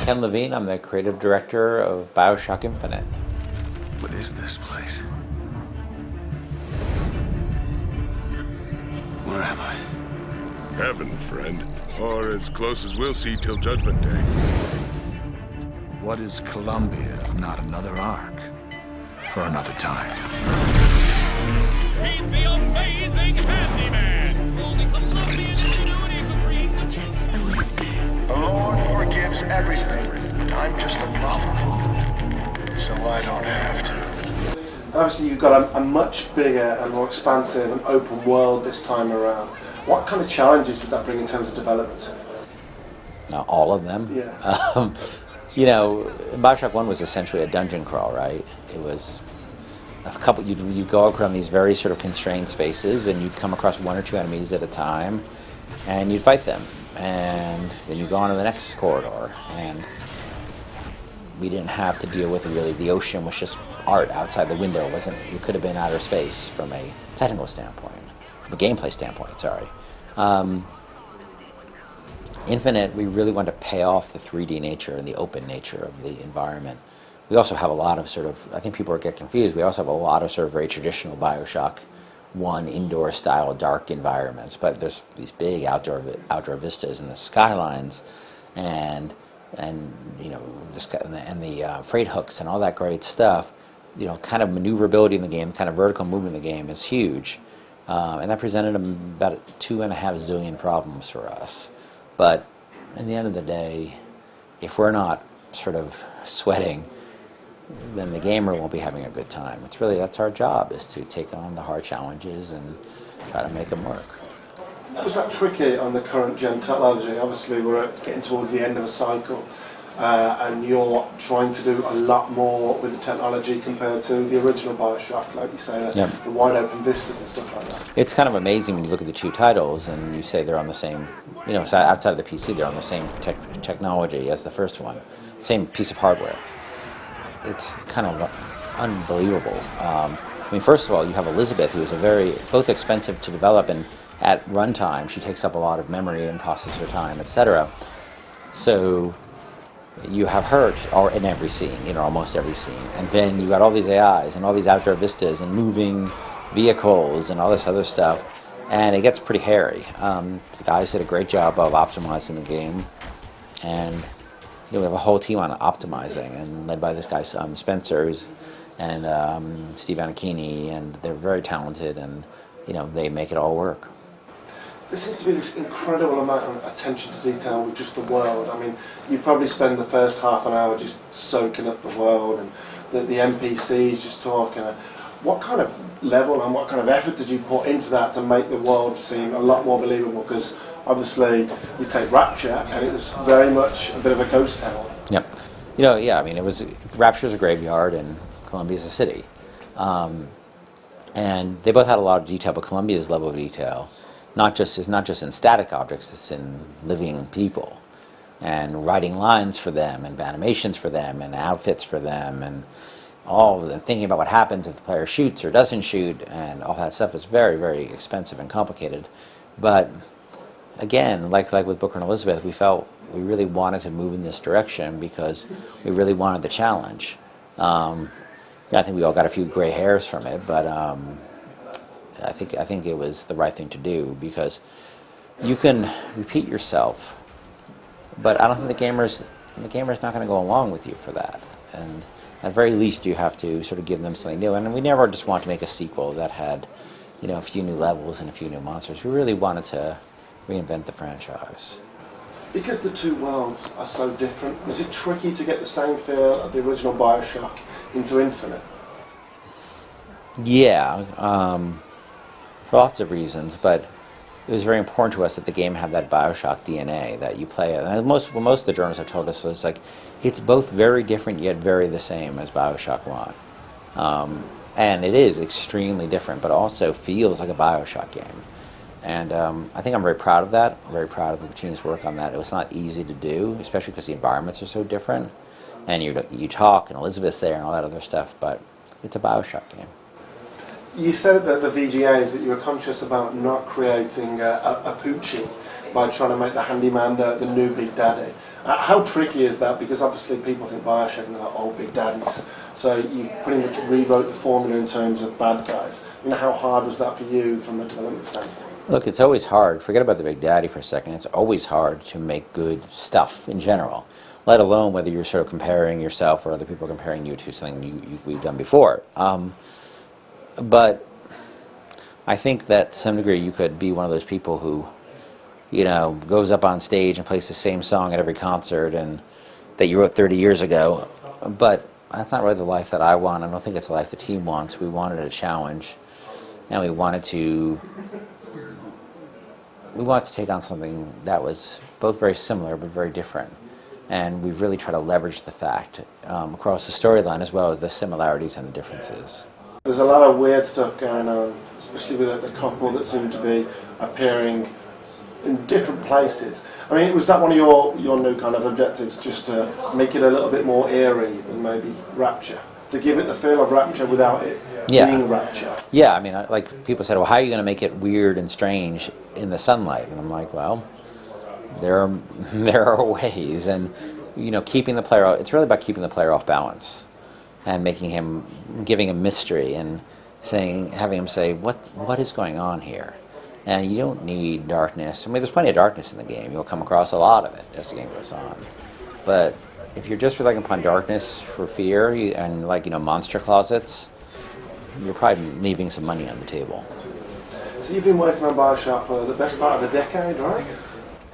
Ken Levine. I'm the creative director of BioShock Infinite. What is this place? Where am I? Heaven, friend. Or as close as we'll see till Judgment Day. What is Columbia if not another Ark? For another time. He's the amazing Candyman! Only Colombian ingenuity could bring Just a whisper. The Lord forgives everything, but I'm just a prophet, so I don't have to. Obviously you've got a much bigger and more expansive and open world this time around. What kind of challenges did that bring in terms of development? All of them. Yeah. BioShock 1 was essentially a dungeon crawl, right? It was a couple, you'd go around these very sort of constrained spaces and you'd come across one or two enemies at a time and you'd fight them. And then you go on to the next corridor, and we didn't have to deal with it really. The ocean was just art outside the window. It could have been outer space from a technical standpoint, from a gameplay standpoint, sorry. Infinite, we really wanted to pay off the 3D nature and the open nature of the environment. We also have a lot of sort of, I think people get confused, we also have a lot of sort of very traditional BioShock 1 indoor style dark environments, but there's these big outdoor vistas and the skylines and the freight hooks and all that great stuff. Kind of maneuverability in the game, kind of vertical movement in the game is huge, and that presented about 2.5 zillion problems for us. But at the end of the day, if we're not sort of sweating, then the gamer won't be having a good time. That's our job, is to take on the hard challenges and try to make them work. Was that tricky on the current gen technology? Obviously we're getting towards the end of a cycle, and you're trying to do a lot more with the technology compared to the original BioShock, like you say, the wide open vistas and stuff like that. It's kind of amazing when you look at the two titles and you say they're on the same, outside of the PC, they're on the same technology as the first one, same piece of hardware. It's kind of unbelievable. First of all, you have Elizabeth, who is both expensive to develop, and at runtime, she takes up a lot of memory and processor time, etc. So you have her in every scene, almost every scene. And then you got all these AIs and all these outdoor vistas and moving vehicles and all this other stuff. And it gets pretty hairy. The guys did a great job of optimizing the game. And we have a whole team on optimizing, and led by this guy, Spencer, and Steve Anacchini, and they're very talented, and they make it all work. There seems to be this incredible amount of attention to detail with just the world. You probably spend the first half an hour just soaking up the world and the NPCs just talking. What kind of level and what kind of effort did you put into that to make the world seem a lot more believable? Because obviously you take Rapture and it was very much a bit of a ghost town. Yep. Rapture's a graveyard and Columbia's a city. And they both had a lot of detail, but Columbia's level of detail is not just in static objects, it's in living people, and writing lines for them, and animations for them, and outfits for them, and all of the thinking about what happens if the player shoots or doesn't shoot, and all that stuff is very, very expensive and complicated. But again, like with Booker and Elizabeth, we felt we really wanted to move in this direction because we really wanted the challenge. I think we all got a few gray hairs from it, but I think it was the right thing to do, because you can repeat yourself, but I don't think the gamer's not going to go along with you for that. And at the very least, you have to sort of give them something new. And we never just wanted to make a sequel that had, a few new levels and a few new monsters. We really wanted to reinvent the franchise. Because the two worlds are so different, was it tricky to get the same feel of the original BioShock into Infinite? Yeah, for lots of reasons, but it was very important to us that the game had that BioShock DNA, that you play it. And most of the journalists have told us, it's both very different yet very the same as BioShock 1. And it is extremely different, but also feels like a BioShock game. And I think I'm very proud of that. I'm very proud of the team's work on that. It was not easy to do, especially because the environments are so different. And you talk, and Elizabeth's there, and all that other stuff, but it's a BioShock game. You said at the VGAs that you were conscious about not creating a Poochie by trying to make the handyman the new Big Daddy. How tricky is that? Because obviously people think BioShock and they're like, oh, Big Daddies. So you pretty much rewrote the formula in terms of bad guys. You know, how hard was that for you from a development standpoint? Look, it's always hard. Forget about the Big Daddy for a second. It's always hard to make good stuff in general, let alone whether you're sort of comparing yourself or other people comparing you to something we've done before. But I think that to some degree you could be one of those people who, you know, goes up on stage and plays the same song at every concert and that you wrote 30 years ago. But that's not really the life that I want. I don't think it's the life the team wants. We wanted a challenge, and we wanted to take on something that was both very similar but very different. And we really try to leverage the fact across the storyline as well as the similarities and the differences. There's a lot of weird stuff going on, especially with the couple that seem to be appearing in different places. I mean, was that one of your new kind of objectives, just to make it a little bit more eerie than maybe Rapture? To give it the feel of Rapture without it being Rapture? Yeah, I mean, like people said, well, how are you going to make it weird and strange in the sunlight? And I'm like, well, there are ways. And, you know, keeping the player, it's really about keeping the player off balance and giving him mystery and having him say, what is going on here? And you don't need darkness. I mean, there's plenty of darkness in the game. You'll come across a lot of it as the game goes on. But if you're just relying upon darkness for fear and, like, you know, monster closets, you're probably leaving some money on the table. So you've been working on BioShock for the best part of the decade, right?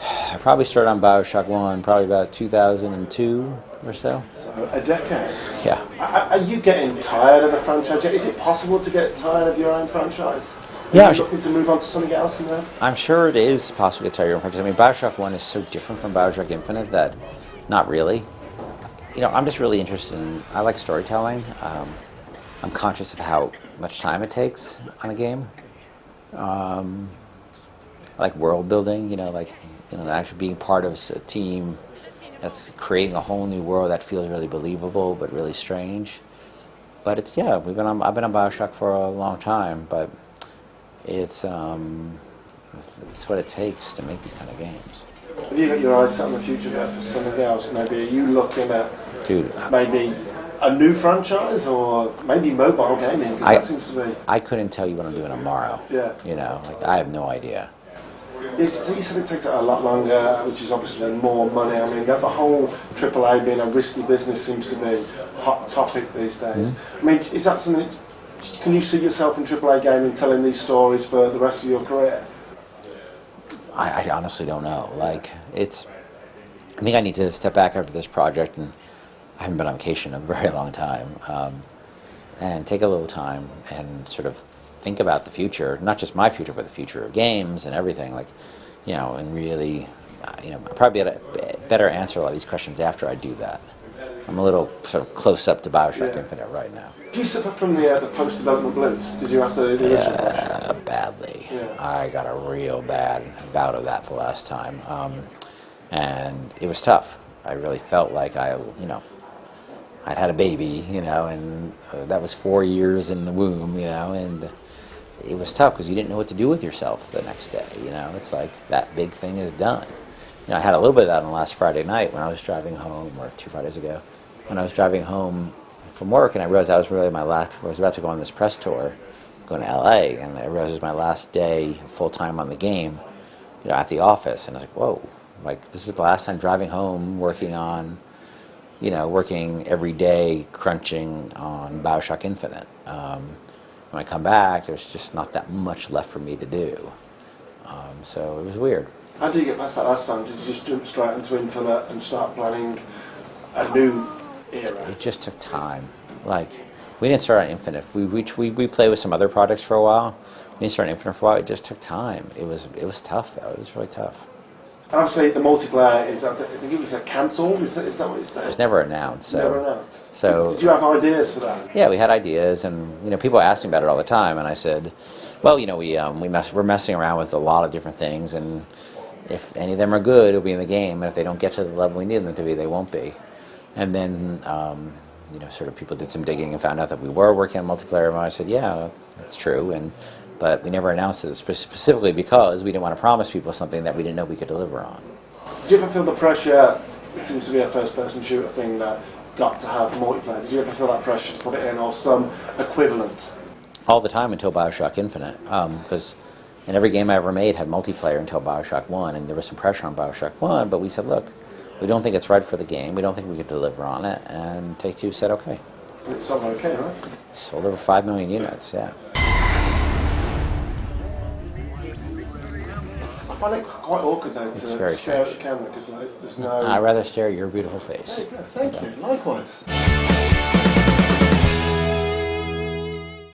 I probably started on BioShock 1 probably about 2002 or so. So a decade? Yeah. Are you getting tired of the franchise yet? Is it possible to get tired of your own franchise? Yeah, Are you looking to move on to something else in there? I'm sure it is possible to get tired of your own franchise. I mean, BioShock 1 is so different from BioShock Infinite that not really. You know, I'm just really interested I like storytelling. I'm conscious of how much time it takes on a game. I like world building, actually being part of a team that's creating a whole new world that feels really believable but really strange. But I've been on BioShock for a long time, but it's what it takes to make these kind of games. Have you got your eyes set on the future there for something else? Maybe are you looking at maybe a new franchise or maybe mobile gaming? Because that seems to be... I couldn't tell you what I'm doing tomorrow. Yeah. I have no idea. So you said it takes a lot longer, which is obviously more money. I mean, the whole AAA being a risky business seems to be a hot topic these days. Mm-hmm. I mean, is that something... Can you see yourself in AAA gaming telling these stories for the rest of your career? I honestly don't know. I think I need to step back after this project, and I haven't been on vacation in a very long time, and take a little time and sort of think about the future, not just my future, but the future of games and everything. And really, I'll probably better answer a lot of these questions after I do that. I'm a little sort of close up to BioShock Infinite right now. Did you suffer from the post-development blues? Did you have to... Badly. Yeah. I got a real bad bout of that the last time. And it was tough. I really felt like I'd had a baby, and that was 4 years in the womb, and it was tough because you didn't know what to do with yourself the next day, It's like that big thing is done. I had a little bit of that on last Friday night when I was driving home, or 2 Fridays ago, when I was driving home from work, and I realized I was about to go on this press tour, going to LA, and I realized it was my last day full-time on the game, at the office, and I was like, whoa, this is the last time driving home, working every day, crunching on BioShock Infinite. When I come back, there's just not that much left for me to do. So it was weird. How did you get past that last time? Did you just jump straight into Infinite and start planning a new era? It just took time. We didn't start on Infinite. We played with some other projects for a while. We didn't start on Infinite for a while. It just took time. It was tough, though. It was really tough. Obviously, the multiplayer is, I think it was cancelled. Is that what it said? It was never announced. Never announced. So did you have ideas for that? Yeah, we had ideas, and people asked me about it all the time, and I said, well, we're messing around with a lot of different things, and if any of them are good, it'll be in the game, and if they don't get to the level we need them to be, they won't be. And then, sort of people did some digging and found out that we were working on multiplayer, and I said, yeah, that's true, But we never announced it specifically because we didn't want to promise people something that we didn't know we could deliver on. Did you ever feel the pressure? It seems to be a first-person shooter thing that got to have multiplayer. Did you ever feel that pressure to put it in, or some equivalent? All the time until BioShock Infinite, because and every game I ever made had multiplayer until BioShock 1, and there was some pressure on BioShock 1, but we said, look, we don't think it's right for the game, we don't think we could deliver on it, and Take-Two said okay. And it sold okay, right? Sold over 5 million units, yeah. I find it quite awkward though It's to very stare at strange. the camera, because like, there's no... I'd rather stare at your beautiful face. There you go. Thank you, likewise.